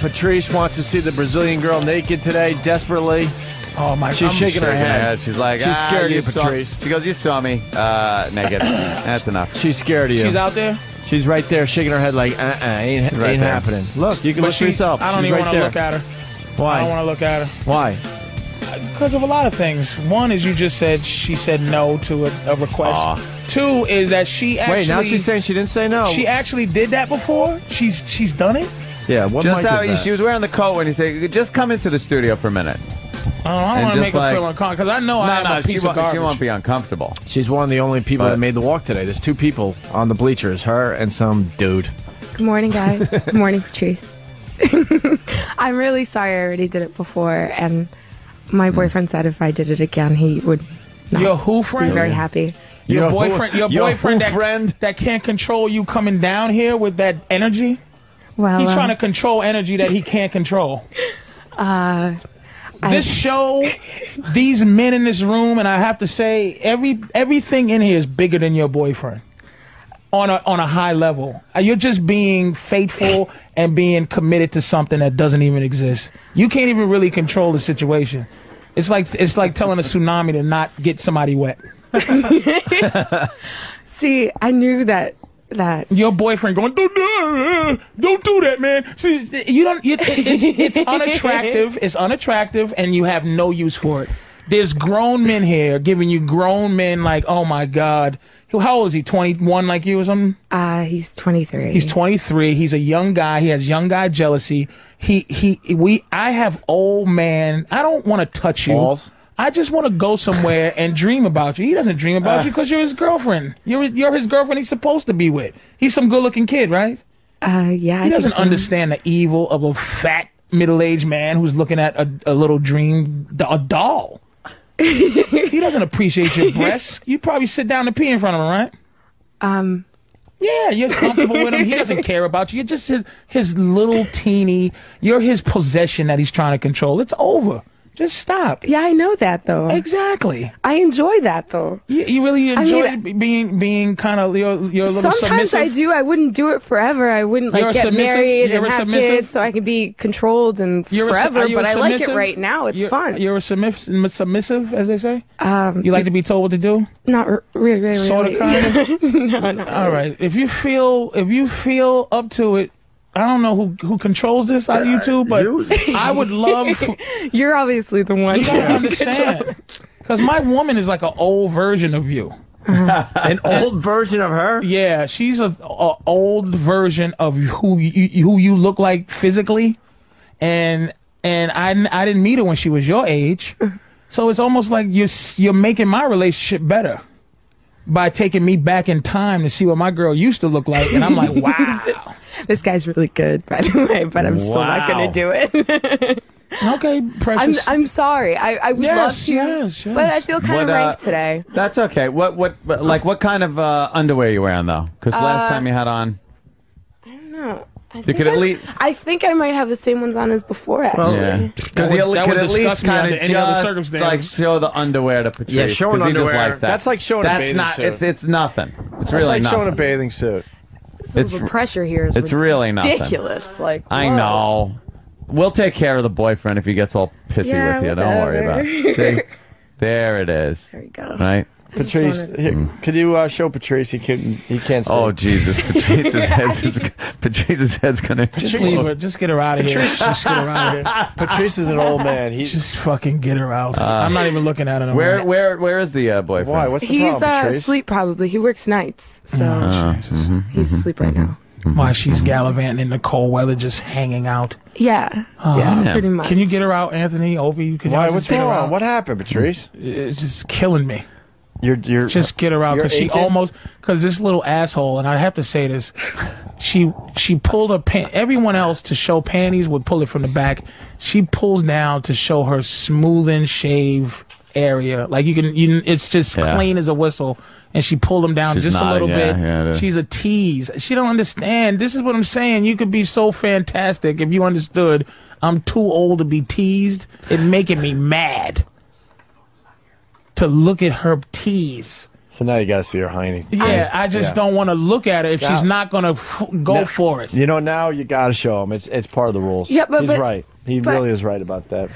Patrice wants to see the Brazilian girl naked today, desperately. Oh my! She's shaking her head. She's like, she's scared of you, Patrice. She goes, you saw me naked. That's enough. She's scared of you. She's out there. She's right there, shaking her head like, ain't happening. Look, you can look for yourself. I don't even want to look at her. Why? I don't want to look at her. Why? Because of a lot of things. One is you just said she said no to a request. Two is that she actually... Wait, now she's saying she didn't say no. She actually did that before? She's done it? Yeah, what just mic is that? She was wearing the coat when he said, just come into the studio for a minute. I don't want to make her feel uncomfortable, because I know I am a piece of garbage. She won't be uncomfortable. She's one of the only people that made the walk today. There's 2 people on the bleachers, her and some dude. Good morning, guys. Good morning, Patrice. I'm really sorry I already did it before, and my boyfriend said if I did it again, he would not Your who friend? be very happy. Your boyfriend that can't control you coming down here with that energy? Well, he's trying to control energy that he can't control. This show, these men in this room, and I have to say, everything in here is bigger than your boyfriend on a high level. You're just being faithful and being committed to something that doesn't even exist. You can't even really control the situation. It's like telling a tsunami to not get somebody wet. See, I knew that your boyfriend going, don't do that, man. See, you don't. It's unattractive. It's unattractive, and you have no use for it. There's grown men here giving you grown men like, oh my God. How old is he? 21 like you or something? He's 23. He's 23. He's a young guy. He has young guy jealousy. I have old man. I don't want to touch you. Balls? I just want to go somewhere and dream about you. He doesn't dream about you because you're his girlfriend. You're his girlfriend he's supposed to be with. He's some good-looking kid, right? Yeah. He doesn't understand the evil of a fat, middle-aged man who's looking at a little a doll. He doesn't appreciate your breasts. You probably sit down and pee in front of him, right? Yeah, you're comfortable with him. He doesn't care about you. You're just his little teeny. You're his possession that he's trying to control. It's over. Just stop. Yeah, I know that, though. Exactly. I enjoy that, though. You really enjoy being kind of your little sometimes submissive? Sometimes I do. I wouldn't do it forever. I wouldn't get married and have kids so I could be controlled and forever. But I like it right now. It's fun. You're a submissive, as they say? You like to be told what to do? Not really. Sort of, kind of? No. All right. If you feel up to it, I don't know who controls this out of you two, but I would love... You're obviously the one. You don't understand. Because my woman is like an old version of you. An old version of her? Yeah, she's an old version of who you look like physically. And I didn't meet her when she was your age. So it's almost like you're making my relationship better by taking me back in time to see what my girl used to look like. And I'm like, wow. This guy's really good, by the way, but I'm still not going to do it. Okay, Precious. I'm sorry. I would love to, yes. but I feel kind of rank today. That's okay. What kind of underwear are you wearing, though? Because last time you had on... I don't know. I think I might have the same ones on as before, actually. Because you could at least kind of just like show the underwear to Patrice. Yeah, showing underwear. Likes that. That's like showing a bathing suit. It's nothing. It's really like nothing. showing a bathing suit. The pressure here is really ridiculous. Nothing. Like, I know. We'll take care of the boyfriend if he gets all pissy with you. Don't worry about it. See? There it is. There you go. Right? Patrice, could you show Patrice? He can't see. Oh, Jesus. Patrice's head's going to... Just leave her. Just get her out of here. Just get her out of here. Patrice is an old man. Just fucking get her out. I'm not even looking at her. Where is the boyfriend? Why? What's the problem, Patrice? He's asleep, probably. He works nights, so he's asleep right now. Why she's gallivanting in the cold weather, just hanging out. Yeah, pretty much. Can you get her out, Anthony? Ovi? Why? What's wrong? What happened, Patrice? It's just killing me. You're just get her out because this little asshole, and I have to say this, she pulled her everyone else to show panties would pull it from the back. She pulls down to show her smooth and shave area, like it's just clean as a whistle, and she pulled them down just a little bit. She's a tease. She don't understand. This is what I'm saying. You could be so fantastic if you understood. I'm too old to be teased. It's making me mad to look at her tease. So now you got to see her hiney. Yeah, I just don't want to look at her if she's not going to go for it. You know, now you got to show him. It's part of the rules. Yeah, but he's right. He really is right about that.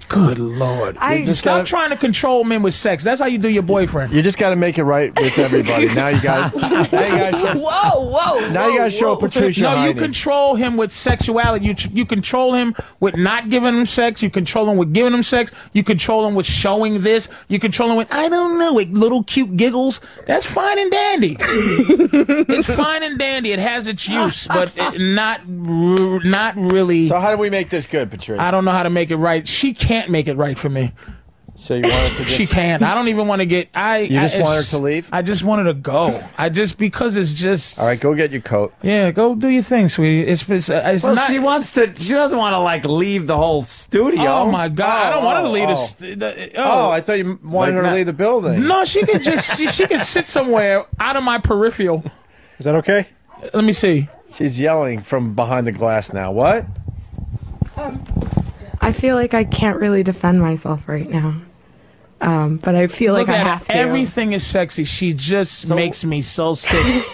Good Lord. Stop trying to control men with sex. That's how you do your boyfriend. You just got to make it right with everybody. Now you got to show. Whoa. Now you got to show Patricia. No, you control him with sexuality. You control him with not giving him sex. You control him with giving him sex. You control him with showing this. You control him with, I don't know, with little cute giggles. That's fine and dandy. It's fine and dandy. It has its use, but not really. So how do we make this good, Patricia? I don't know how to make it right. She can't make it right for me. So you want her to just... She can't. I don't even want to get... You just want her to leave? I just want her to go. Because it's just... All right, go get your coat. Yeah, go do your thing, sweetie. It's not... She doesn't want to, like, leave the whole studio. Oh, my God. I don't want her to leave I thought you wanted her to leave the building. No, she can just... she can sit somewhere out of my peripheral. Is that okay? Let me see. She's yelling from behind the glass now. What? I feel like I can't really defend myself right now. But I feel like I have to. Everything is sexy. She just makes me so sick.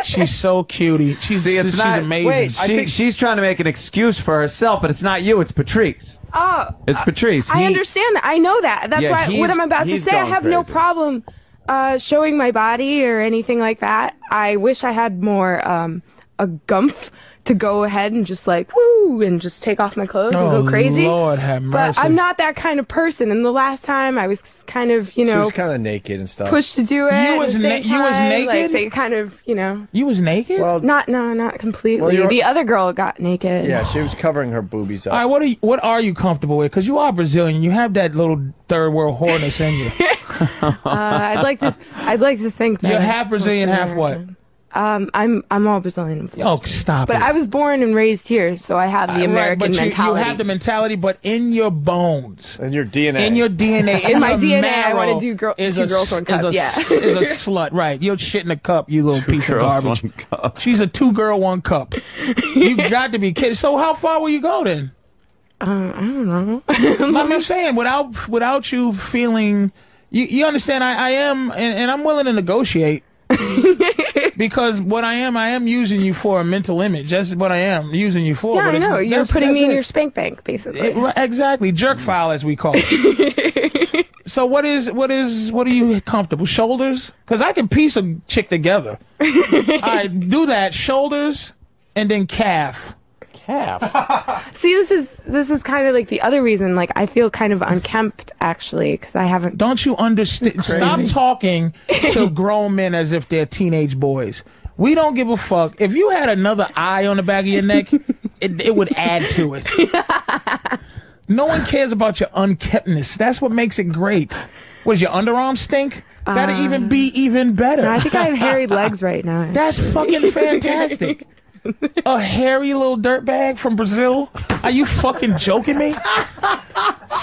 She's so cutie. She's amazing. Wait, I think she's trying to make an excuse for herself, but it's not you. It's Patrice. Oh, it's Patrice. I understand that. I know that. That's why what I'm about to say. I have no problem showing my body or anything like that. I wish I had more a gumph to go ahead and just like woo and just take off my clothes and go crazy. Lord have mercy. But I'm not that kind of person. And the last time I was kind of, she was kind of naked and stuff. Pushed to do it. You was naked. Like they kind of, You was naked? Well, not completely. Well, the other girl got naked. Yeah, she was covering her boobies up. All right, what are you comfortable with? Because you are Brazilian. You have that little third world whoreness in you. I'd like to think that you're half Brazilian, half what? I'm all Brazilian. Oh, stop But I was born and raised here, so I have the American mentality. You have the mentality, but in your bones. In your DNA. In your DNA. In my DNA, I want to do two girls, one cup. Is a slut, right. You're shit in a cup, you little piece of garbage. She's a 2-girl, 1 cup. You got to be kidding. So how far will you go then? I don't know. I'm saying, without you feeling... You understand, I am, and I'm willing to negotiate. Because what I am using you for a mental image. That's what I am using you for. Yeah, I know. You're putting me in your spank bank, basically. Exactly. Jerk file, as we call it. So what are you comfortable? Shoulders? Because I can piece a chick together. All right, do that. Shoulders and then calf. See, this is kind of like the other reason. Like, I feel kind of unkempt, actually, because I haven't. Don't you understand? Stop talking to grown men as if they're teenage boys. We don't give a fuck. If you had another eye on the back of your neck, it would add to it. No one cares about your unkemptness. That's what makes it great. What does your underarm stink? Gotta even better. No, I think I have hairy legs right now. That's fucking fantastic. A hairy little dirtbag from Brazil? Are you fucking joking me?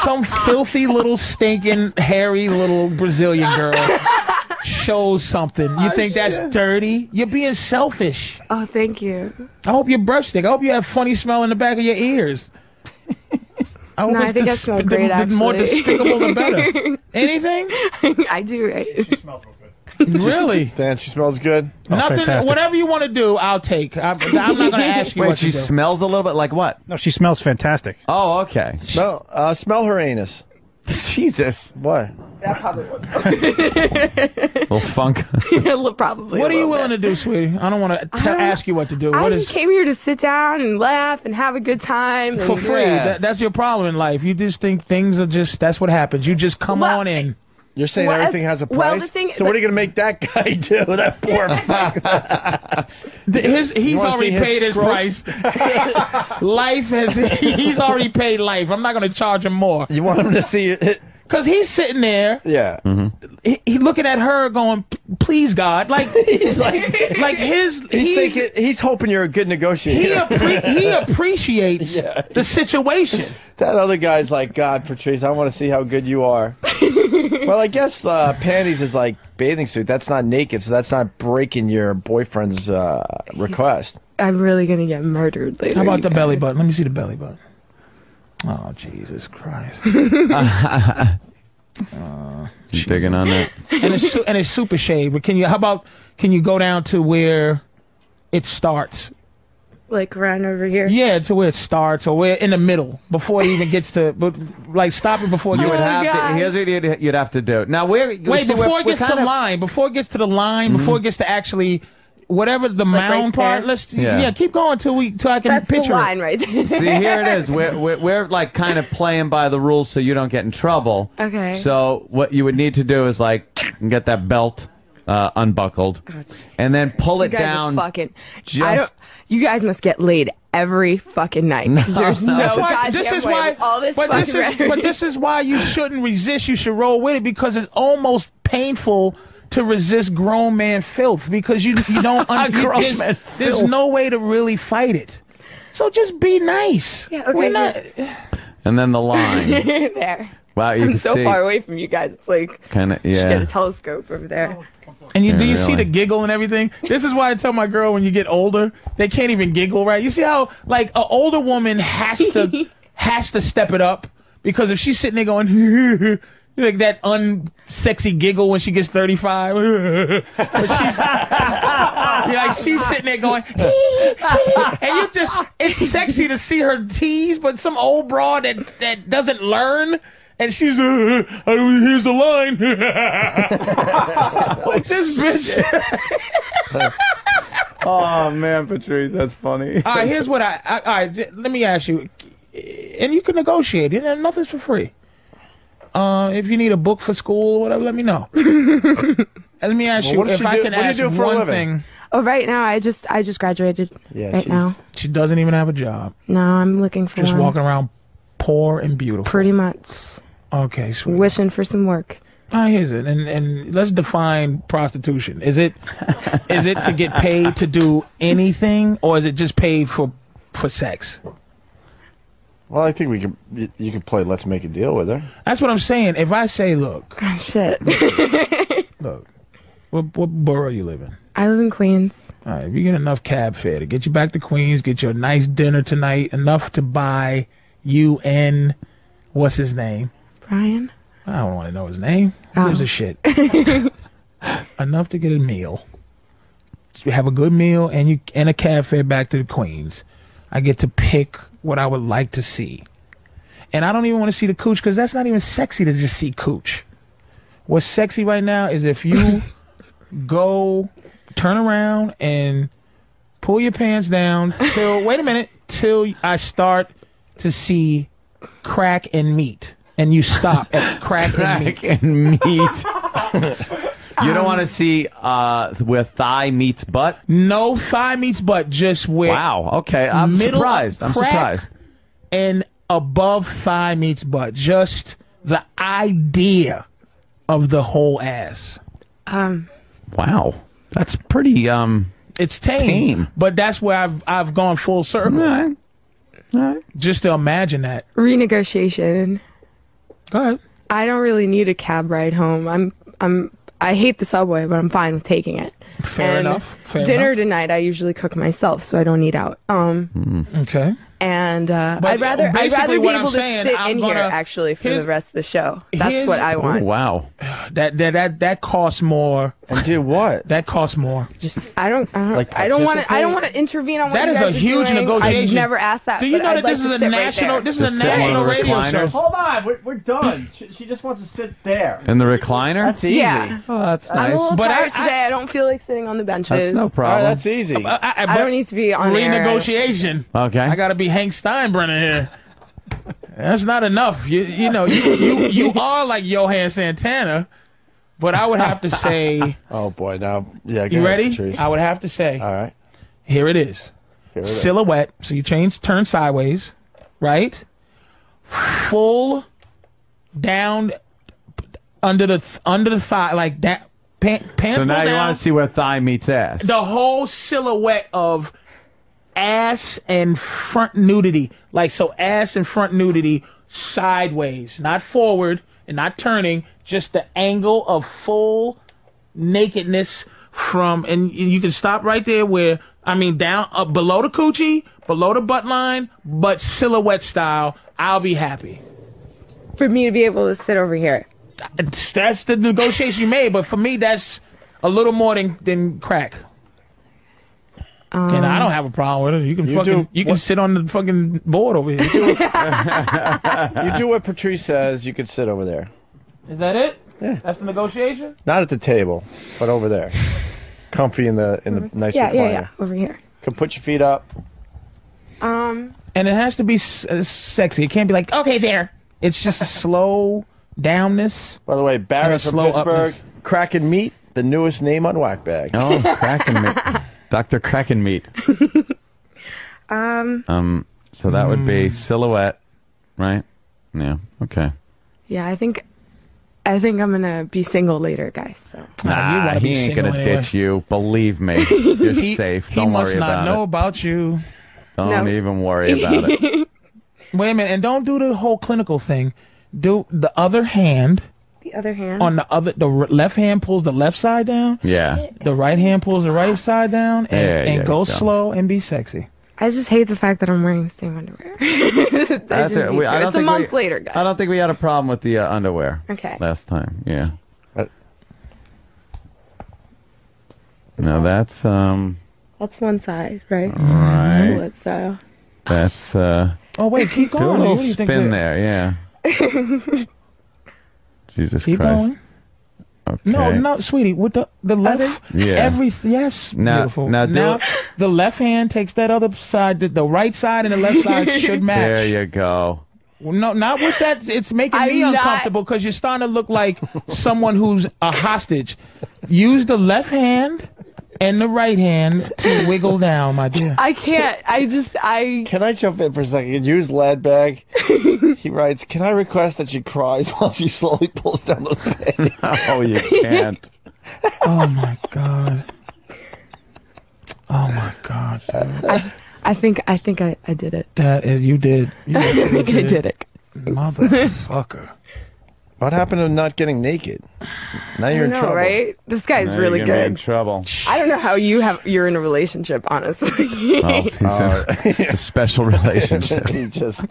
Some filthy little stinking hairy little Brazilian girl shows something. You think that's dirty? You're being selfish. Oh, thank you. I hope your breath stink. I hope you have funny smell in the back of your ears. I think I smell great, actually. The more despicable, the better. Anything? I do, right? She smells real good. Really? Dan, she smells good. Nothing. Fantastic. Whatever you want to do, I'll take. I'm not going to ask you Wait, what she to do. smells a little bit like what? No, she smells fantastic. Oh, okay. Smell her anus. Jesus. What? That probably was. Little funk. Probably. What are you willing to do, sweetie? I don't want to ask you what to do. I just came here to sit down and laugh and have a good time. For free. Yeah. That's your problem in life. You just think things are just, that's what happens. You just come on in. You're saying everything has a price? Well, the thing, so what are you going to make that guy do? That poor fuck. He's already paid his price. He's already paid life. I'm not going to charge him more. You want him to see it? Because he's sitting there. Yeah. Mm-hmm. He looking at her going, please, God. Like, he's he's hoping you're a good negotiator. He appreciates the situation. That other guy's like, God, Patrice, I want to see how good you are. Well, I guess panties is like bathing suit. That's not naked, so that's not breaking your boyfriend's request. I'm really going to get murdered later. How about the belly button? Let me see the belly button. Oh, Jesus Christ. You digging on that? And it's super shade. But can you go down to where it starts? Like around over here? Yeah, to where it starts, or where in the middle, before it even gets to, but like stop it before it You gets would have to, here's what you'd have to do. Now, wait, before it gets to the line, before it gets to the line, before it gets to actually, whatever the mound part, let's, keep going till I can That's picture the line right there. See, here it is. We're like kind of playing by the rules so you don't get in trouble. Okay. So what you would need to do is like get that belt unbuckled, and then pull it down. You guys must get laid every fucking night. There's no this is why all this but this is why you shouldn't resist. You should roll with it, because it's almost painful to resist grown man filth, because you don't there's no way to really fight it. So just be nice. Yeah, okay. And then the line. There. Wow, I'm so far away from you guys. It's like kind of should get a telescope over there. And do you see the giggle and everything? This is why I tell my girl, when you get older, they can't even giggle, right? You see how like an older woman has to step it up, because if she's sitting there going like that unsexy giggle when she gets 35, she's sitting there going, and it's sexy to see her tease, but some old broad that doesn't learn. And she's, here's the line. Like this bitch. Oh, man, Patrice, that's funny. All right, here's what all right, let me ask you. And you can negotiate. Nothing's for free. If you need a book for school or whatever, let me know. And let me ask you, if I can ask one thing. Oh, right now, I just graduated. Yeah, now. She doesn't even have a job. No, I'm looking for just one. Walking around poor and beautiful. Pretty much. Okay, sweet. Wishing for some work. Here's it, and let's define prostitution. Is it to get paid to do anything, or is it just paid for sex? Well, I think you can play Let's Make a Deal with her. That's what I'm saying. If I say, look, shit. Look, what borough you live in? I live in Queens. All right, if you get enough cab fare to get you back to Queens, get you a nice dinner tonight, enough to buy you and what's his name? Brian? I don't want to know his name. He gives a shit. Enough to get a meal. You have a good meal and a cab fare back to the Queens. I get to pick what I would like to see. And I don't even want to see the cooch, because that's not even sexy to just see cooch. What's sexy right now is if you go, turn around and pull your pants down till I start to see crack and meat. And you stop at crack and meat. You don't want to see where thigh meets butt? No thigh meets butt, just where. Wow, okay. I'm surprised. And above thigh meets butt. Just the idea of the whole ass. Wow. That's pretty it's tame. But that's where I've gone full circle. All right. Just to imagine that. Renegotiation. Go ahead. I don't really need a cab ride home. I hate the subway, but I'm fine with taking it. Fair enough. Dinner tonight, I usually cook myself, so I don't eat out. Okay. And I'd rather be able to sit in here actually for the rest of the show. That's what I want. Oh, wow. That costs more. And do what? That costs more. Just I don't want to intervene on what that you is guys a huge negotiation. I've never asked that. Do you know that this is a national radio show? Hold on, we're done. She just wants to sit there. In the recliner? That's easy. Yeah. Oh, that's nice. I'm a little tired today. I don't feel like sitting on the benches. That's no problem. All right, that's easy. I don't need to be on renegotiation. Okay. I got to be Hank Steinbrenner here. That's not enough. You are like Johan Santana, but I would have to say. Oh boy, now you ready? Patrice. I would have to say. All right. Here it is. Silhouette. So you turn sideways, right? Full down under the thigh, like that. Pants. So now you want to see where thigh meets ass. The whole silhouette of ass and front nudity, ass and front nudity sideways, not forward and not turning, just the angle of full nakedness and you can stop right there where, down below the coochie, below the butt line, but silhouette style. I'll be happy. For me to be able to sit over here. That's the negotiation you made, but for me, that's a little more than crack. And I don't have a problem with it. You can sit on the fucking board over here. You do what Patrice says. You can sit over there. Is that it? Yeah. That's the negotiation? Not at the table, but over there. Comfy in the nice recliner. Yeah, over here. Can put your feet up. And it has to be sexy. It can't be like, okay, there. It's just a slow downness. By the way, Barry from Pittsburgh, Crackin' Meat, the newest name on Whack Bag. Oh, Crackin' Meat. Dr. Crackin' Meat. So that would be silhouette, right? Yeah, okay. Yeah, I think I'm gonna be single later, guys. So. Nah, he ain't gonna ditch you. Believe me, you're safe. Don't worry about it. He must not know about you. Don't even worry about it. Wait a minute, and don't do the whole clinical thing. Do the other hand. The other hand. On the left hand pulls the left side down. Yeah. The right hand pulls the right side down, and go slow and be sexy. I just hate the fact that I'm wearing the same underwear. It's a month later, guys. I don't think we had a problem with the underwear. Okay. Last time, yeah. Now that's one side, right? Right. Bullet style. That's Oh wait, keep going. Do a little spin there, yeah. Jesus Keep Christ. going. Okay. No, sweetie. With the left, yes, beautiful. Now the left hand takes that other side. The right side and the left side should match. There you go. Well, no, not with that. It's making me uncomfortable because you're starting to look like someone who's a hostage. Use the left hand and the right hand to wiggle down, my dear. I can't. Can I jump in for a second? Use Lad Bag. He writes, can I request that she cries while she slowly pulls down those pants? No, you can't. Oh, my God. Oh, my God. I think I did it. You did. I did it. Motherfucker. What happened to not getting naked? Now you're in trouble, right? This guy's really good. Be in trouble. I don't know how you're in a relationship, honestly. It's a special relationship. He just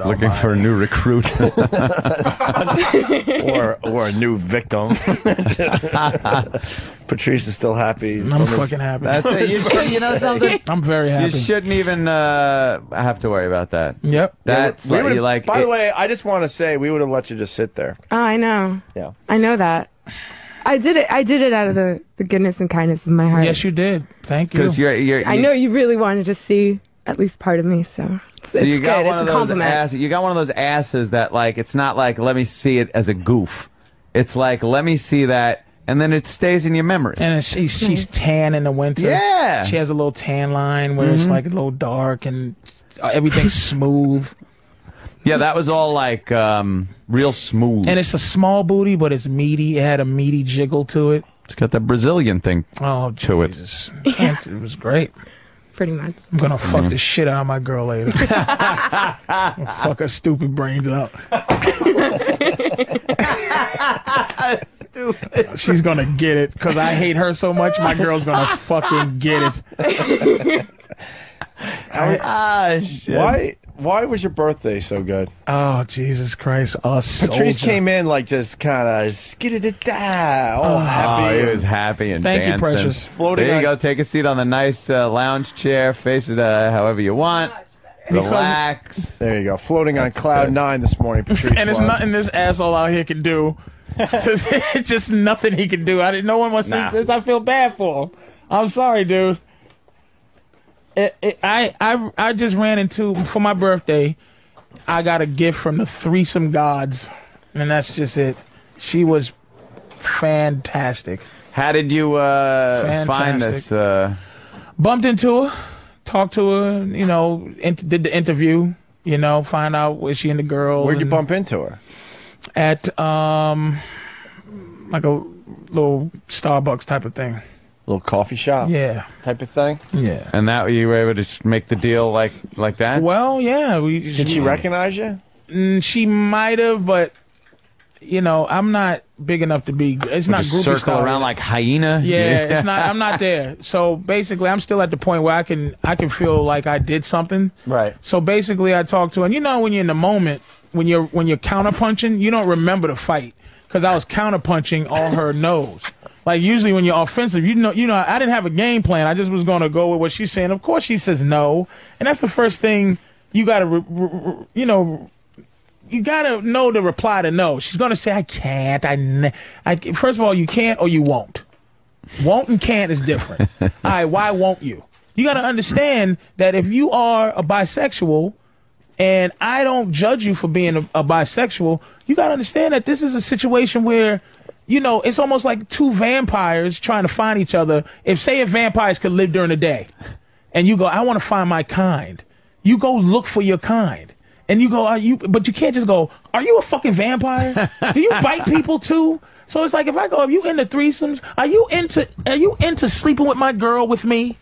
looking for a new recruit or a new victim. Patrice is still happy. I'm fucking happy. That's it. You know something? I'm very happy. You shouldn't even have to worry about that. Yep. That's like. By the way, I just want to say we would have let you just sit there. Oh, I know. Yeah. I know that. I did it out of the goodness and kindness of my heart. Yes, you did. Thank you. Because I know you really wanted to see at least part of me, so it's good. It's a compliment. You got one of those asses that, like, it's not like, let me see it as a goof. It's like, let me see that, and then it stays in your memory. And she's tan in the winter. Yeah. She has a little tan line where it's like a little dark and everything's smooth. Yeah, that was all like real smooth. And it's a small booty, but it's meaty. It had a meaty jiggle to it. It's got that Brazilian thing to it. It was great. Pretty much. I'm gonna fuck the shit out of my girl later. Fuck her stupid brains up. Stupid. She's gonna get it because I hate her so much. My girl's gonna fucking get it. Shit. Why was your birthday so good? Oh, Jesus Christ. Patrice came in like just kind of skitty-da-da, all happy. Oh, he was happy and Thank dancing. you, precious. Floating there you go. Take a seat on the nice lounge chair. Face it however you want. Relax. There you go. Floating on cloud 9 this morning, Patrice. And there's nothing this asshole out here can do. It's just nothing he can do. No one wants to see this. I feel bad for him. I'm sorry, dude. I just ran into, for my birthday, I got a gift from the threesome gods, and that's just it. She was fantastic. How did you find this? Bumped into her, talked to her, did the interview, find out was she into girls. Where'd you bump into her? At like a little Starbucks type of thing. Little coffee shop, type of thing. Yeah, and that you were able to make the deal like that. Well, yeah. Did she recognize you? She might have, but I'm not big enough to be. It's not groupie circle style around like hyena. Yeah, it's not. I'm not there. So basically, I'm still at the point where I can feel like I did something. Right. So basically, I talk to her, and you know, when you're in the moment, when you're counterpunching, you don't remember the fight because I was counterpunching all her no's. Like usually when you're offensive, you know, I didn't have a game plan. I just was going to go with what she's saying. Of course, she says no, and that's the first thing you got to, you got to know the reply to no. She's going to say, I can't. First of all, you can't or you won't. Won't and can't is different. All right, why won't you? You got to understand that if you are a bisexual, and I don't judge you for being a bisexual, you got to understand that this is a situation where, it's almost like two vampires trying to find each other. If vampires could live during the day, and you go, I want to find my kind. You go look for your kind. And you go, but you can't just go, are you a fucking vampire? Do you bite people too? So it's like, if you into threesomes? Are you into sleeping with my girl with me?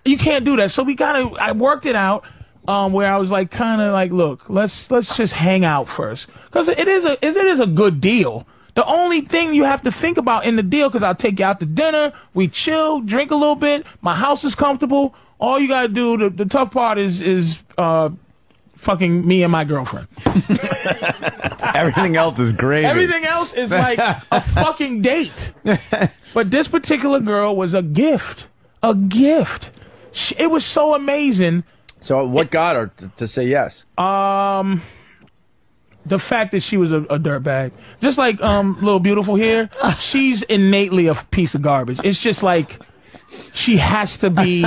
You can't do that. So I worked it out, where I was like, kind of like, look, let's just hang out first. Cause it is a good deal. The only thing you have to think about in the deal, because I'll take you out to dinner, we chill, drink a little bit, my house is comfortable. All you gotta do, the tough part is fucking me and my girlfriend. Everything else is great. Everything else is like a fucking date. But this particular girl was a gift. A gift. It was so amazing. So what got her to say yes? The fact that she was a dirtbag. Just like Little Beautiful here, she's innately a piece of garbage. It's just like she has to be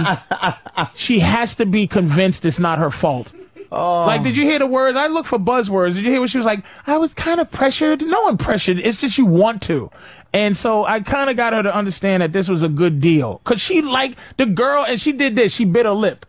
convinced it's not her fault. Oh. Like, did you hear the words? I look for buzzwords. Did you hear what she was like? I was kind of pressured. No one pressured. It's just you want to. And so I kind of got her to understand that this was a good deal. Because she liked the girl, and she did this. She bit her lip.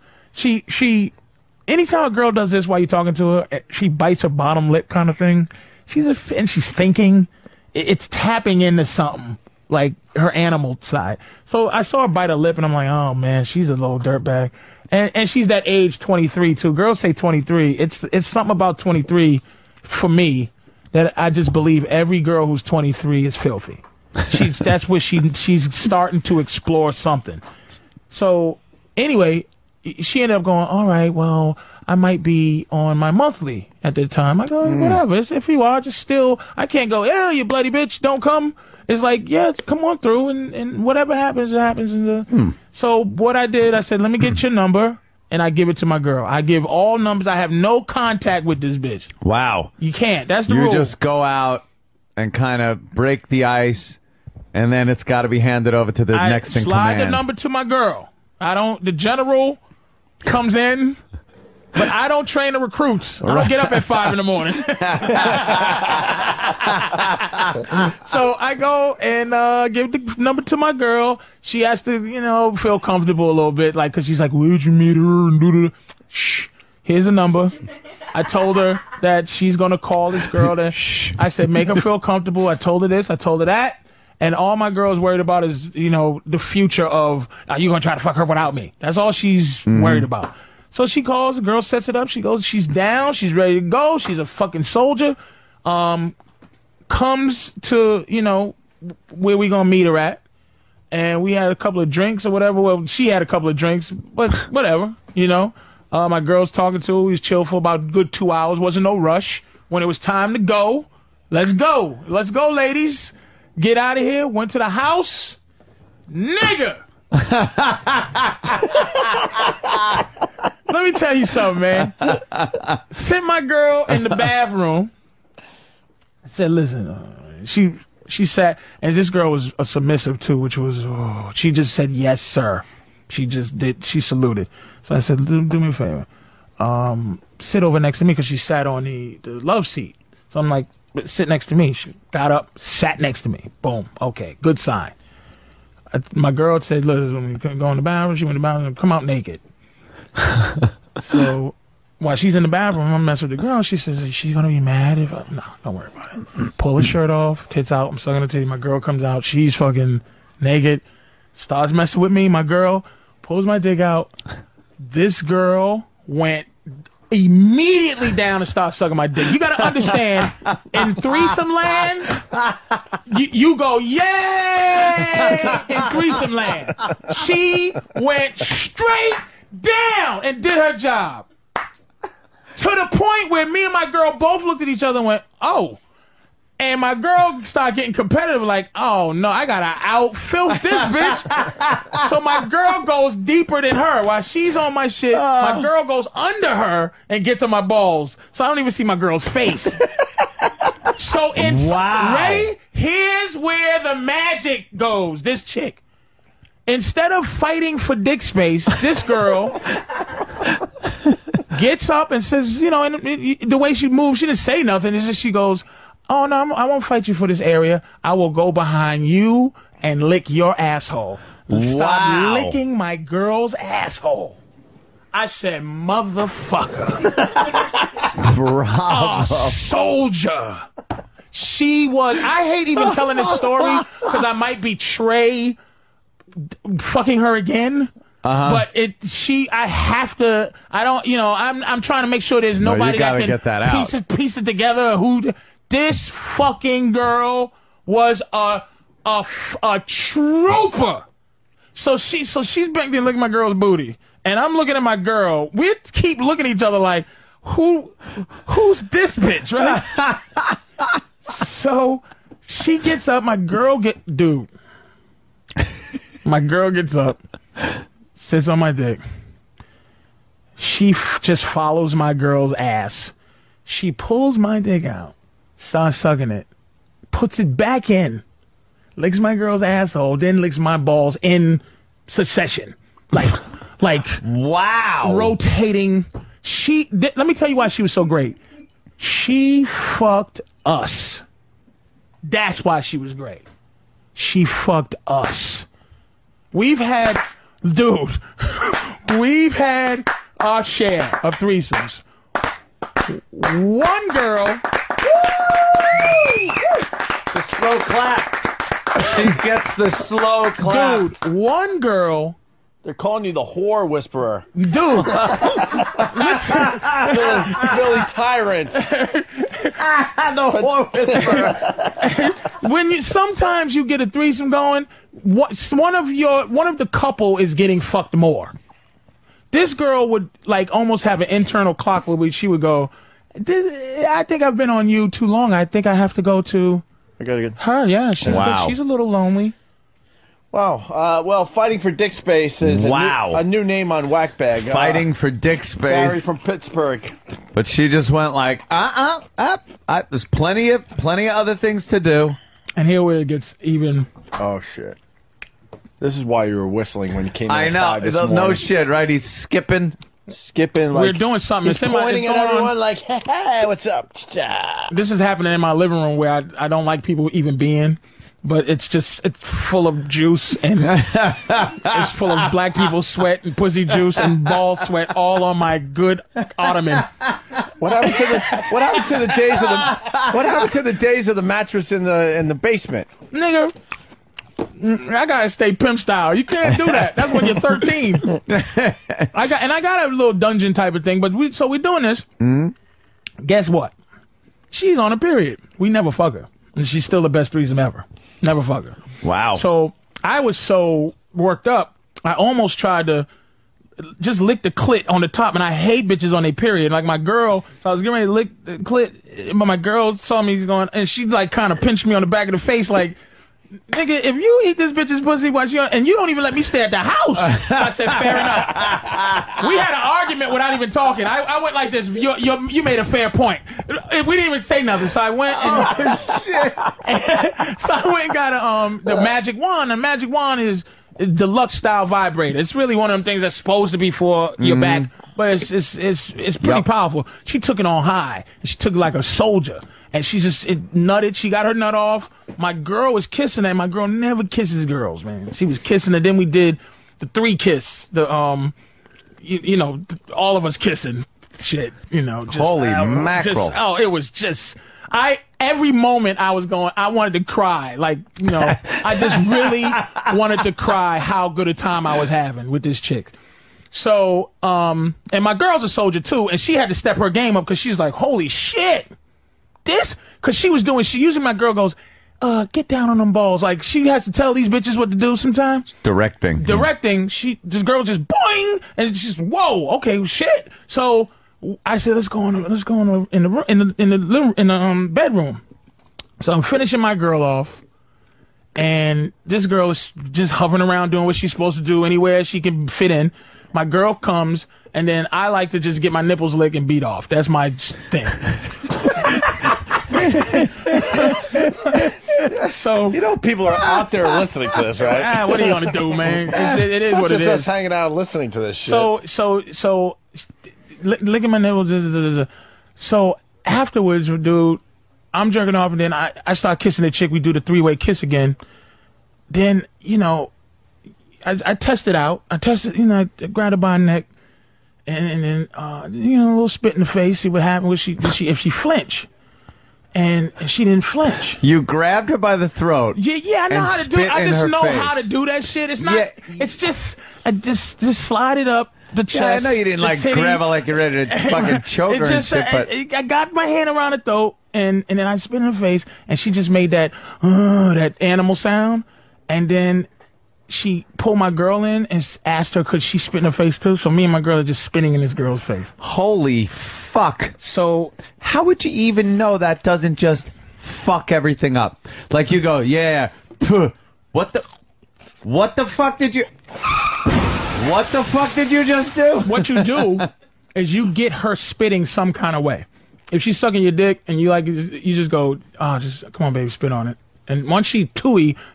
Anytime a girl does this while you're talking to her, she bites her bottom lip kind of thing. And she's thinking. It's tapping into something, like her animal side. So I saw her bite her lip, and I'm like, oh, man, she's a little dirtbag. And she's that age, 23, too. Girls say 23. It's something about 23, for me, that I just believe every girl who's 23 is filthy. That's where she's starting to explore something. So, anyway, she ended up going, all right, well, I might be on my monthly at the time. I go, whatever. If you are, just still, I can't go, yeah, you bloody bitch, don't come. It's like, yeah, come on through, and whatever happens, it happens. So what I did, I said, let me get your number, and I give it to my girl. I give all numbers. I have no contact with this bitch. Wow. You can't. That's the rule. You just go out and kind of break the ice, and then it's got to be handed over to the next in command. I slide the number to my girl. The general comes in, but I don't train the recruits. I don't get up at 5 in the morning. So I go and give the number to my girl. She has to, feel comfortable a little bit, like, because she's like, where'd you meet her? And shh. Here's a number. I told her that she's going to call this girl. I said, make her feel comfortable. I told her this. I told her that. And all my girl's worried about is, the future of, are you going to try to fuck her without me? That's all she's worried about. So she calls, the girl sets it up, she goes, she's down, she's ready to go, she's a fucking soldier. Comes to, where we gonna meet her at. And we had a couple of drinks or whatever. Well, she had a couple of drinks, but whatever, My girl's talking to her, we was chill for about a good 2 hours, wasn't no rush. When it was time to go, let's go. Let's go, ladies. Get out of here, went to the house. Nigga! Let me tell you something, man. Sent my girl in the bathroom. I said, listen, she sat, and this girl was a submissive too, which was, she just said, yes, sir. She saluted. So I said, do me a favor. Sit over next to me, because she sat on the love seat. So I'm like, sit next to me. She got up, sat next to me. Boom. Okay, good sign. My girl said, listen, when we go in the bathroom, she went in the bathroom, come out naked. So while she's in the bathroom, I'm messing with the girl. She says, is she going to be mad if no, don't worry about it. Pull her shirt off, tits out. I'm sucking her titty. My girl comes out. She's fucking naked. Starts messing with me. My girl pulls my dick out. This girl went immediately down and start sucking my dick. You gotta understand, in threesome land, you go, yay! In threesome land. She went straight down and did her job. To the point where me and my girl both looked at each other and went, oh. And my girl started getting competitive, like, oh no, I gotta out-filth this bitch. So my girl goes deeper than her. While she's on my shit, my girl goes under her and gets on my balls. So I don't even see my girl's face. So it's ready? Here's where the magic goes. This chick. Instead of fighting for dick space, this girl gets up and says, you know, and the way she moves, she didn't say nothing. It's just she goes, oh, no, I won't fight you for this area. I will go behind you and lick your asshole. Stop licking my girl's asshole. I said, motherfucker. Bravo. A soldier. She was, I hate even telling this story because I might betray fucking her again. But I have to, I don't, you know, I'm trying to make sure there's nobody that can get that piece it together. This fucking girl was a trooper. So she's been looking at my girl's booty, and I'm looking at my girl. We keep looking at each other like, who's this bitch, right? So she gets up. My girl gets up, sits on my dick. She just follows my girl's ass. She pulls my dick out. Starts sucking it, puts it back in, licks my girl's asshole, then licks my balls in succession, like wow, rotating. Let me tell you why she was so great. She fucked us. That's why she was great. She fucked us. We've had our share of threesomes. One girl. The slow clap. She gets the slow clap. Dude, one girl. They're calling you the whore whisperer. Dude. Listen. Billy Tyrant. The whore whisperer. Sometimes you get a threesome going, one of the couple is getting fucked more. This girl would like almost have an internal clock where she would go, I think I've been on you too long. I think I have to go to her. Yeah, she's a little lonely. Wow. Well, fighting for dick space is a new name on Whackbag. Fighting for dick space. Barry from Pittsburgh. But she just went like, there's plenty of other things to do. And here where it gets even. Oh shit. This is why you were whistling when you came in. I know. No shit, right? He's skipping. Like we're doing something. He's pointing at everyone like, hey, what's up? This is happening in my living room where I don't like people even being, but it's full of juice and it's full of black people sweat and pussy juice and ball sweat all on my good ottoman. What happened to the days of the mattress in the basement? Nigga, I gotta stay pimp style. You can't do that. That's when you're 13. I got a little dungeon type of thing, but we're doing this. Guess what? She's on a period. We never fuck her, and she's still the best threesome ever. Never fuck her. Wow. So I was so worked up, I almost tried to just lick the clit on the top, and I hate bitches on their period. Like my girl, so I was getting ready to lick the clit, but my girl saw me going, and she like kind of pinched me on the back of the face, like, nigga, if you eat this bitch's pussy while and you don't even let me stay at the house. I said, fair enough. We had an argument without even talking. I went like this, you made a fair point. We didn't even say nothing, so I went and so I went and got the magic wand. The magic wand is deluxe style vibrator. It's really one of them things that's supposed to be for your back, but it's pretty powerful. She took it on high. She took it like a soldier. And she just nutted. She got her nut off. My girl was kissing her. My girl never kisses girls, man. She was kissing her. Then we did the 3-kiss. The you know, all of us kissing shit. You know, just, holy mackerel! It was just. Every moment I was going, I wanted to cry. Like, you know, I just really wanted to cry how good a time I was having with this chick. So, and my girl's a soldier too, and she had to step her game up because she was like, holy shit, because she usually my girl goes, get down on them balls. Like, she has to tell these bitches what to do sometimes. Directing, this girl just boing, and it's just, whoa, okay, shit. So I said, let's go in the bedroom. So I'm finishing my girl off. And this girl is just hovering around doing what she's supposed to do anywhere she can fit in. My girl comes, and then I like to just get my nipples licked and beat off. That's my thing. So people are out there listening to this, right? What are you gonna do, man? It is what it is. Us hanging out and listening to this shit. So licking my nipples. So afterwards, dude, I'm jerking off, and then I start kissing the chick. We do the three-way kiss again. Then, I test it out. I grab her by the neck, and then, a little spit in the face, see what happened. If she flinch. And she didn't flinch. You grabbed her by the throat. Yeah, I know how to do it. I just know how to do that shit. It's not, it's just, I just slide it up the chest. Yeah, I know you didn't grab her like you're ready to fucking choke her and shit, but I got my hand around her throat, and then I spit in her face, and she just made that animal sound, and then she pulled my girl in and asked her could she spit in her face too. So me and my girl are just spitting in this girl's face. Holy fuck. So how would you even know that doesn't just fuck everything up? Like you go, yeah, what the fuck did you just do? What you do is you get her spitting some kind of way. If she's sucking your dick and you just go, just come on, baby, spit on it. And once she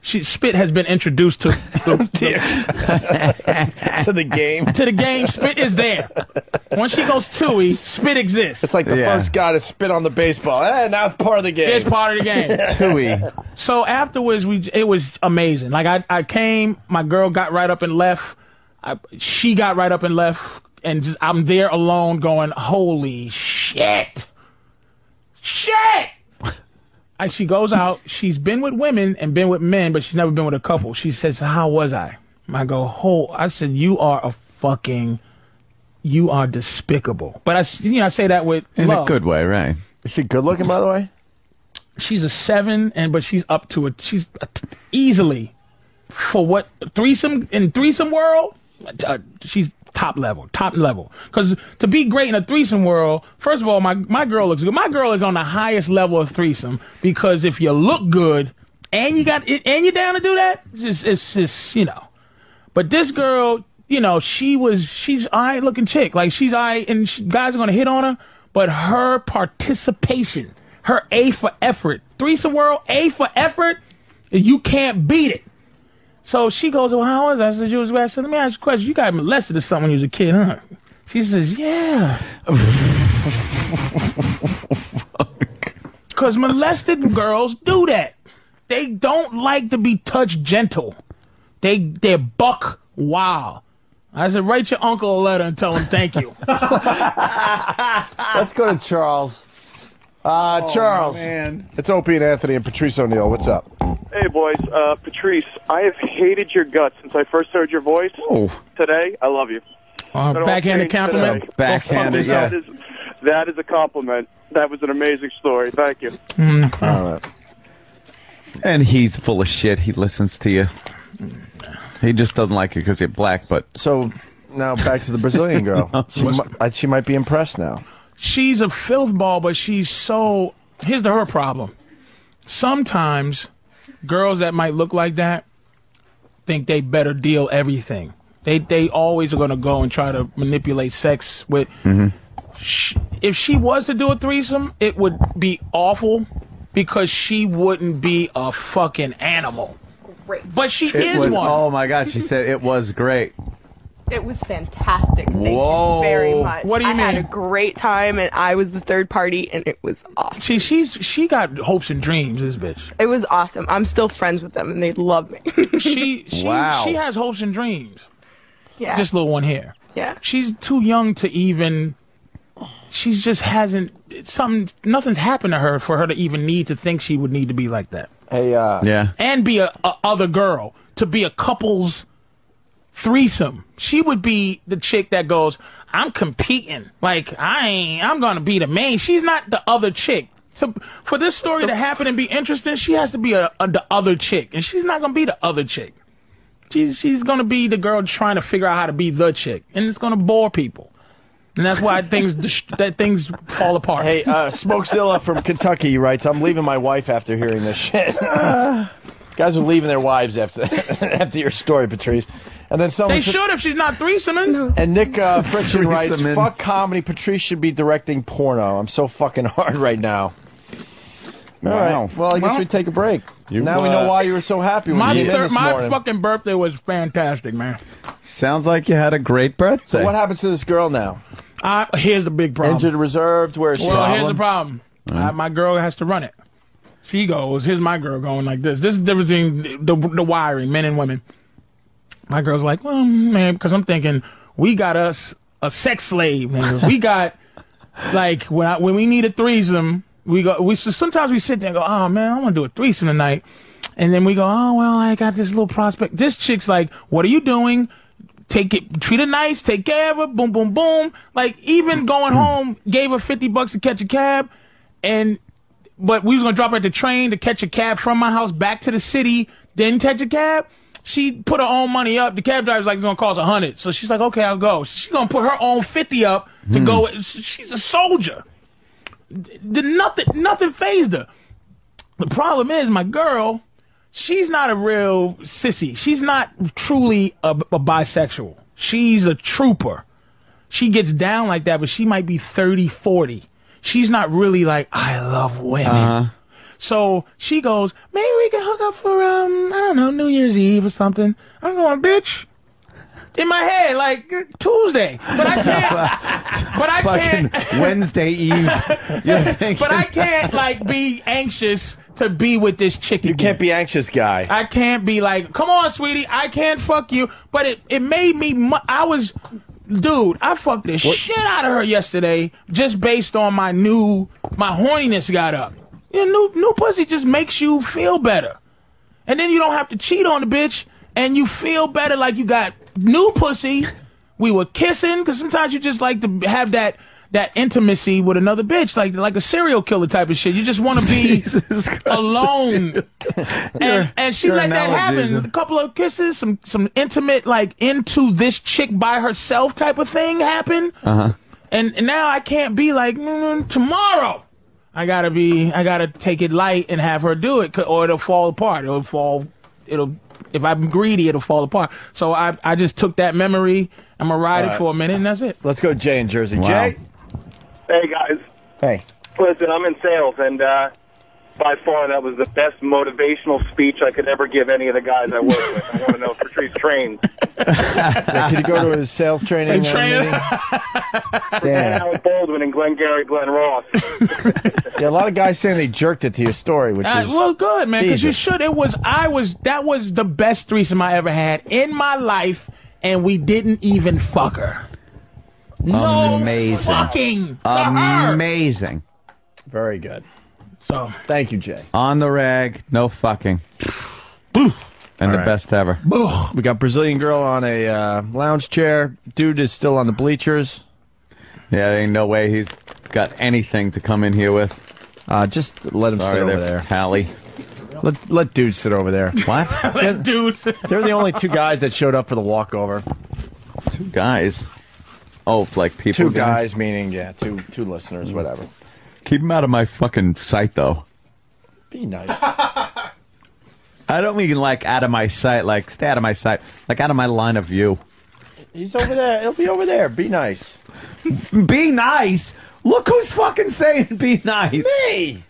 spit has been introduced to the game. To the game, spit is there. Once she goes tooey, spit exists. It's like the first guy to spit on the baseball. Now it's part of the game. It's part of the game. Tooey. So afterwards, it was amazing. Like I came, my girl got right up and left. She got right up and left, and I'm there alone going, holy shit. She goes out. She's been with women and been with men, but she's never been with a couple. She says, how was I? I go, I said, you are despicable. But I say that with in love. a good way, right? Is she good looking, by the way? She's a 7, but she's up to it. She's easily, for what, threesome world, she's top level. Because to be great in a threesome world, first of all, my girl looks good. My girl is on the highest level of threesome, because if you look good and you're down to do that, it's just But this girl, she's all right looking chick. Like, she's all right, and guys are gonna hit on her, but her participation, her A for effort, threesome world, A for effort, you can't beat it. So she goes, well, how was I? I said, you was wet. I said, let me ask you a question. You got molested or something when you was a kid, huh? She says, yeah. Because molested girls do that. They don't like to be touched gentle. They're buck wild. I said, write your uncle a letter and tell him thank you. Let's go to Charles. Charles, man. It's Opie and Anthony and Patrice O'Neal. What's up? Hey, boys. Patrice, I have hated your guts since I first heard your voice. Today, I love you. Backhanded compliment? Backhanded, yeah. That is a compliment. That was an amazing story. Thank you. And he's full of shit. He listens to you. He just doesn't like you because you're black, but... So, now back to the Brazilian girl. She might be impressed now. She's a filth ball, but she's so... Here's her problem. Sometimes girls that might look like that think they better deal everything. They always are going to go and try to manipulate sex with... If she was to do a threesome, it would be awful because she wouldn't be a fucking animal. Great. But she is one. Oh, my God. She said it was great. It was fantastic. Thank you very much. What do you mean? I had a great time, and I was the third party, and it was awesome. She got hopes and dreams, this bitch. It was awesome. I'm still friends with them, and they love me. She has hopes and dreams. Yeah. This little one here. Yeah. She's too young to even... She just hasn't... Nothing's happened to her for her to even need to think she would need to be like that. Hey, yeah. And be a other girl. To be a couple's threesome, she would be the chick that goes, I'm competing. Like, I'm going to be the main. She's not the other chick. So for this story to happen and be interesting, she has to be the other chick. And she's not going to be the other chick. She's going to be the girl trying to figure out how to be the chick. And it's going to bore people. And that's why things fall apart. Hey, Smokezilla from Kentucky writes, I'm leaving my wife after hearing this shit. Guys are leaving their wives after your story, Patrice. And then someone they should if she's not threesoming. No. And Nick Fritchen writes, fuck comedy. Patrice should be directing porno. I'm so fucking hard right now. All right. Well, I guess we take a break. Now we know why you were so happy when you came in this morning. My fucking birthday was fantastic, man. Sounds like you had a great birthday. So what happens to this girl now? Here's the big problem. Injured reserved? Where is she? Well, here's the problem. My girl has to run it. She goes, here's my girl going like this. This is the difference between the wiring, men and women. My girl's like, well, man, because I'm thinking, we got us a sex slave. Man. We got, like, when we need a threesome, sometimes we sit there and go, oh, man, I want to do a threesome tonight. And then we go, oh, well, I got this little prospect. This chick's like, what are you doing? Treat her nice, take care of her, boom, boom, boom. Like, even going home, gave her $50 to catch a cab. But we was going to drop her at the train to catch a cab from my house back to the city, then catch a cab. She put her own money up. The cab driver's like, it's going to cost $100. So she's like, okay, I'll go. She's going to put her own 50 up to go. She's a soldier. Nothing fazed her. The problem is, my girl, she's not a real sissy. She's not truly a bisexual. She's a trooper. She gets down like that, but she might be 30, 40. She's not really like, I love women. So she goes, maybe we can hook up for, I don't know, New Year's Eve or something. I'm going, bitch. In my head, like, Tuesday. But I can't. Wednesday Eve. You're thinking. But I can't, like, be anxious to be with this chick again. You can't be anxious, guy. I can't be like, come on, sweetie, I can't fuck you. But it made me, dude, I fucked the shit out of her yesterday just based on my horniness got up. You know, new pussy just makes you feel better. And then you don't have to cheat on the bitch, and you feel better like you got new pussy. We were kissing, because sometimes you just like to have that intimacy with another bitch, like a serial killer type of shit. You just want to be alone. And she let that happen. A couple of kisses, some intimate, like, into this chick by herself type of thing happen. And now I can't be like, tomorrow. I gotta take it light and have her do it, or it'll fall apart. If I'm greedy, it'll fall apart. So I just took that memory. I'm gonna ride it for a minute, and that's it. Let's go, Jay in Jersey. Wow. Jay. Hey, guys. Hey. Listen, I'm in sales, and by far that was the best motivational speech I could ever give any of the guys I work with. I want to know if Patrice trained. Did he go to his sales training meeting? Yeah. Howard Baldwin and Glengarry Glen Ross. Yeah, a lot of guys saying they jerked it to your story, which is well, good, man, because you should. That was the best threesome I ever had in my life, and we didn't even fuck her. No fucking to her. Amazing. Very good. So thank you, Jay. On the rag, no fucking. And the best ever. We got Brazilian girl on a lounge chair. Dude is still on the bleachers. Yeah, there ain't no way he's got anything to come in here with. Just let him sit over there. Hallie. Let dude sit over there. What? Dude. They're the only two guys that showed up for the walkover. Two guys? Oh, like people? Two guys, meaning, yeah, two listeners, whatever. Keep him out of my fucking sight, though. Be nice. I don't mean, like, out of my sight, like, stay out of my sight. Like, out of my line of view. He's over there. He'll be over there. Be nice. Be nice? Look who's fucking saying be nice. Me!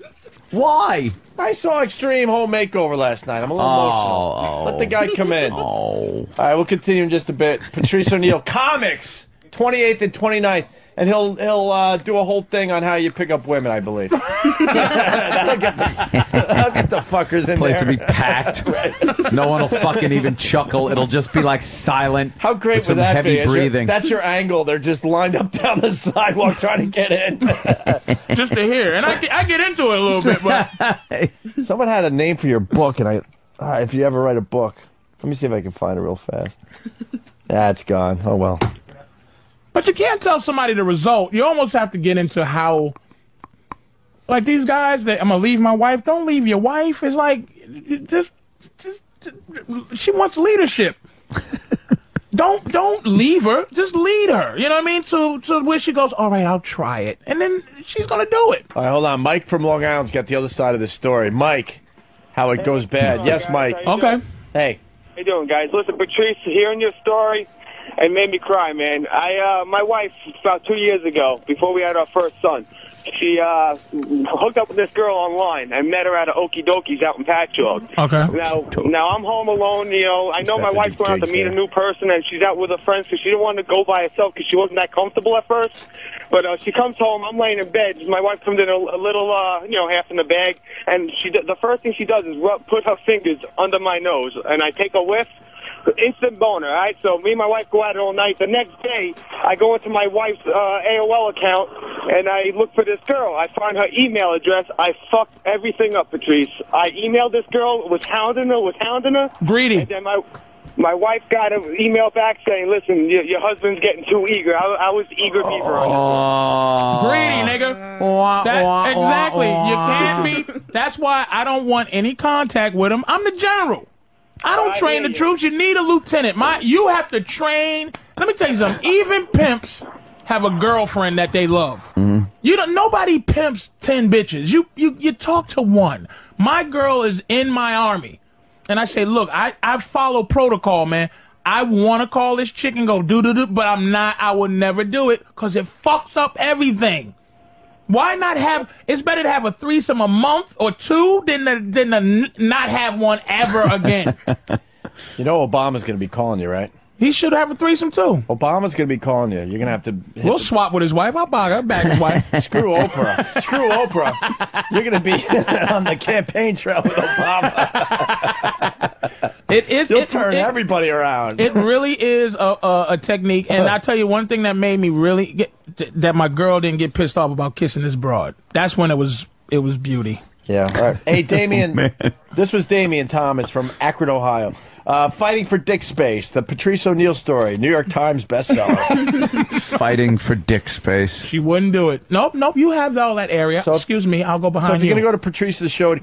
Why? I saw Extreme Home Makeover last night. I'm a little emotional. Let the guy come in. All right, we'll continue in just a bit. Patrice O'Neal, comics, 28th and 29th. And he'll do a whole thing on how you pick up women, I believe. that'll get the fuckers in Place there. to be packed. Right. No one will fucking even chuckle. It'll just be like silent. How great with would some that heavy be? breathing. That's your angle. They're just lined up down the sidewalk trying to get in. Just to hear. And I get into it a little bit. But someone had a name for your book, and if you ever write a book, let me see if I can find it real fast. That's gone. Oh, well. But you can't tell somebody the result. You almost have to get into how, like these guys that I'm gonna leave my wife. Don't leave your wife. It's like, just she wants leadership. Don't leave her. Just lead her. You know what I mean? To where she goes, all right, I'll try it. And then she's going to do it. All right, hold on. Mike from Long Island's got the other side of the story. Mike, how it goes bad. Yes, Mike. Okay. Hey. How you doing, guys? Listen, Patrice, hearing your story, it made me cry, man. My wife, about 2 years ago, before we had our first son, she hooked up with this girl online. I met her at an Okie Dokies out in Patchogue. Okay. Now I'm home alone. You know, I know my wife's going out to meet a new person, and she's out with her friends because she didn't want to go by herself because she wasn't that comfortable at first. But she comes home. I'm laying in bed. My wife comes in a little, half in the bag, and the first thing she does is put her fingers under my nose, and I take a whiff. Instant boner, all right? So me and my wife go out all night. The next day, I go into my wife's AOL account, and I look for this girl. I find her email address. I fucked everything up, Patrice. I emailed this girl, was hounding her. Greedy. And then my wife got an email back saying, listen, your husband's getting too eager. I was eager beaver on Greedy, nigga. Exactly. You can't be. That's why I don't want any contact with him. I'm the general. I don't train the troops. You need a lieutenant. You have to train. Let me tell you something. Even pimps have a girlfriend that they love. Mm-hmm. Nobody pimps 10 bitches. You talk to one. My girl is in my army. And I say, look, I follow protocol, man. I want to call this chick and go do, but I'm not. I will never do it because it fucks up everything. Why not have? It's better to have a threesome a month or two than to not have one ever again. You know Obama's going to be calling you, right? He should have a threesome too. Obama's going to be calling you. You're going to have to. We'll swap with his wife. I'll back his wife. Screw Oprah. Screw Oprah. You're going to be on the campaign trail with Obama. He'll turn everybody around. It really is a technique. And I'll tell you one thing that made me really that my girl didn't get pissed off about kissing this broad. That's when it was beauty. Yeah. All right. Hey, Damien. This was Damien Thomas from Akron, Ohio. Fighting for Dick Space, the Patrice O'Neal story, New York Times bestseller. Fighting for Dick Space. She wouldn't do it. Nope. You have all that area. So, excuse me. I'll go behind you. So if you're going to go to Patrice's show at Comic